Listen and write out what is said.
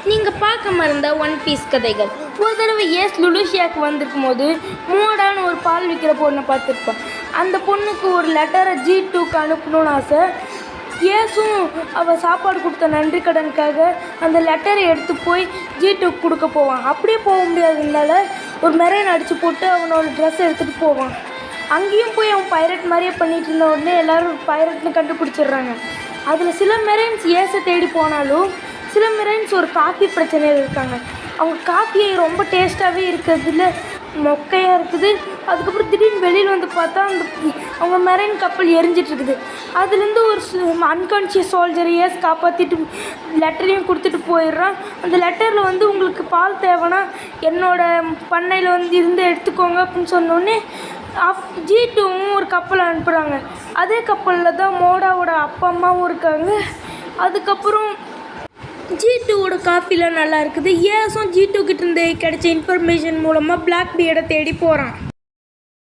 நீங்கள் பார்க்க மறந்த ஒன் பீஸ் கதைகள். ஒரு தடவை லுலுஷியாவுக்கு வந்திருக்கும் போது மோடான்னு ஒரு பால் விற்கிற பொண்ணை பார்த்துருப்பான். அந்த பொண்ணுக்கு ஒரு லெட்டரை G2க்கு அனுப்பணும்னு ஆசை. ஏசும் அவள் சாப்பாடு கொடுத்த நன்றி கடனுக்காக அந்த லெட்டரை எடுத்து போய் G2க்கு கொடுக்க போவான். அப்படியே போக முடியாததுனால ஒரு மெரைன் அடித்து போட்டு அவனோட ட்ரெஸ்ஸை எடுத்துகிட்டு போவான். அங்கேயும் போய் அவன் பைரட் மாதிரியே பண்ணிகிட்டு இருந்த உடனே எல்லோரும் பைரட்னு கண்டுபிடிச்சிடுறாங்க. அதில் சில மெரைன்ஸ் ஏசை தேடி போனாலும் சில மெரைன்ஸ் ஒரு காஃபி பிரச்சனையில் இருக்காங்க. அவங்க காஃபியை ரொம்ப டேஸ்ட்டாகவே இருக்கிறதுல மொக்கையாக இருக்குது. அதுக்கப்புறம் திடீர்னு வெளியில் வந்து பார்த்தா அவங்க மெரைன் கப்பல் எரிஞ்சிட்ருக்குது. அதுலேருந்து ஒரு அன்கான்ஷியஸ் சோல்ஜரை காப்பாற்றிட்டு லெட்டரையும் கொடுத்துட்டு போயிடுறான். அந்த லெட்டரில் உங்களுக்கு பால் தேவைன்னா என்னோடய பண்ணையில் இருந்து எடுத்துக்கோங்க அப்படின்னு சொன்னோடனே G2வும் ஒரு கப்பலை அனுப்புகிறாங்க. அதே கப்பலில் தான் மோடாவோட அப்பா அம்மாவும் இருக்காங்க. அதுக்கப்புறம் G2வோட காஃபிலாம் நல்லா இருக்குது. ஏசும் G2 கிட்டேருந்து கிடைச்ச இன்ஃபர்மேஷன் மூலமாக பிளாக் பியர்டை தேடி போகிறான்.